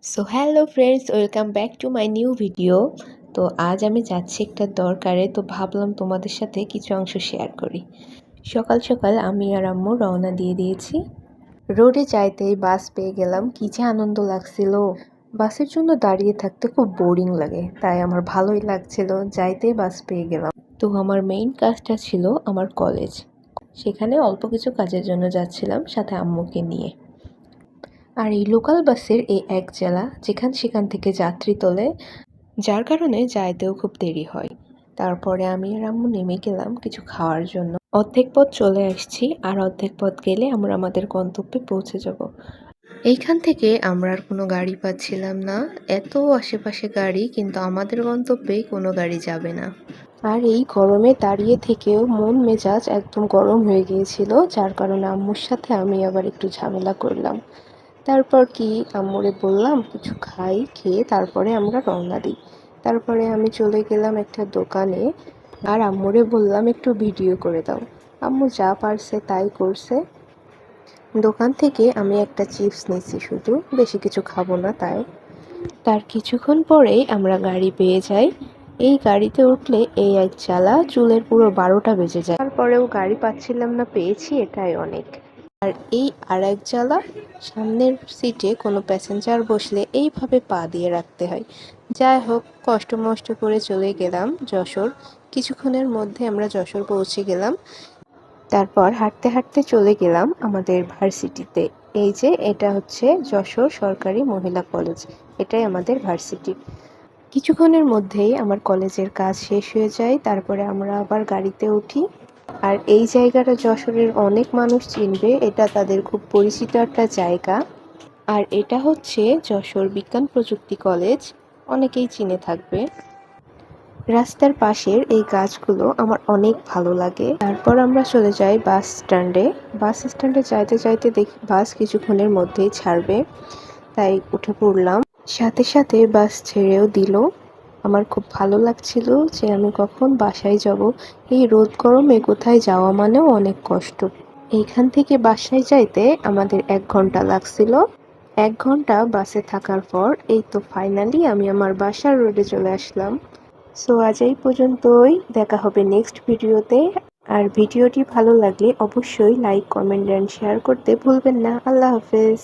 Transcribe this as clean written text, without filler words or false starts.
So hello friends, welcome back to my new video. তো আজ আমি যাচ্ছি একটা দরকারে, তো ভাবলাম তোমাদের সাথে কিছু অংশ শেয়ার করি। সকাল সকাল আমি আর আম্মু রওনা দিয়ে দিয়েছি। রোডে যাইতেই বাস পেয়ে গেলাম, কি যে আনন্দ লাগছিল। বাসের জন্য দাঁড়িয়ে থাকতে খুব বোরিং লাগে, তাই আমার ভালোই লাগছিল। যাইতেই বাস পেয়ে গেলাম। তো আমার মেইন কাজটা ছিল আমার কলেজ, সেখানে অল্প কিছু কাজের জন্য যাচ্ছিলাম সাথে আম্মুকে নিয়ে। আর এই লোকাল বাসের এই এক জেলা যেখান সেখান থেকে যাত্রী তোলে, যার কারণে যাইতেও খুব দেরি হয়। তারপরে আমি আর আম্মু নেমে গেলাম কিছু খাওয়ার জন্য। অর্ধেক পথ চলে আসছি, আর অর্ধেক পথ গেলে আমরা আমাদের গন্তব্যে পৌঁছে যাব। এইখান থেকে আমরা আর কোনো গাড়ি পাচ্ছিলাম না, এত আশেপাশে গাড়ি, কিন্তু আমাদের গন্তব্যে কোনো গাড়ি যাবে না। আর এই গরমে দাঁড়িয়ে থেকেও মন মেজাজ একদম গরম হয়ে গিয়েছিল, যার কারণে আম্মুর সাথে আমি আবার একটু ঝামেলা করলাম। তারপর কি আম্মুরে বললাম কিছু খাই, খেয়ে তারপরে আমরা রওনা দিই। তারপরে আমি চলে গেলাম একটা দোকানে, আর আম্মুরে বললাম একটু ভিডিও করে দাও। আম্মু যা পারছে তাই করছে। দোকান থেকে আমি একটা চিপস নিয়েছি, শুধু বেশি কিছু খাবো না তাই। তার কিছুক্ষণ পরেই আমরা গাড়ি পেয়ে যাই। এই গাড়িতে উঠলে এই এক জ্বালা, চুলের পুরো 12টা বেজে যায়। তারপরেও গাড়ি পাচ্ছিলাম না, পেয়েছি এটাই অনেক। আর এই আর এক জ্বালা, সামনের সিটে কোনো প্যাসেঞ্জার বসলে এইভাবে পা দিয়ে রাখতে হয়। যাই হোক, কষ্ট মষ্ট করে চলে গেলাম যশোর। কিছুক্ষণের মধ্যে আমরা যশোর পৌঁছে গেলাম। তারপর হাঁটতে হাঁটতে চলে গেলাম আমাদের ভার্সিটিতে। এই যে এটা হচ্ছে যশোর সরকারি মহিলা কলেজ, এটাই আমাদের ভার্সিটি। কিছুক্ষণের মধ্যেই আমার কলেজের কাজ শেষ হয়ে যায়, তারপরে আমরা আবার গাড়িতে উঠি। আর এই জায়গাটা যশোরের অনেক মানুষ চিনবে, এটা তাদের খুব পরিচিত একটা জায়গা। আর এটা হচ্ছে যশোর বিজ্ঞান প্রযুক্তি কলেজ, অনেকেই চিনে থাকবে। রাস্তার পাশের এই গাছগুলো আমার অনেক ভালো লাগে। তারপর আমরা চলে যাই বাস স্ট্যান্ডে। বাস স্ট্যান্ডে যাইতে যাইতে দেখি বাস কিছুক্ষণের মধ্যেই ছাড়বে, তাই উঠে পড়লাম। সাথে সাথে বাস ছেড়েও দিল। আমার খুব ভালো লাগছিল যে আমি কখন বাসায় যাব। এই রোদ গরমে কোথায় যাওয়া মানেও অনেক কষ্ট। এইখান থেকে বাসায় যাইতে আমাদের 1 ঘন্টা লাগছিল। 1 ঘন্টা বাসে থাকার পর এই তো ফাইনালি আমি আমার বাসার রোডে চলে আসলাম। সো আজ এই পর্যন্তই, দেখা হবে নেক্সট ভিডিওতে। আর ভিডিওটি ভালো লাগলে অবশ্যই লাইক, কমেন্ট অ্যান্ড শেয়ার করতে ভুলবেন না। আল্লাহ হাফেজ।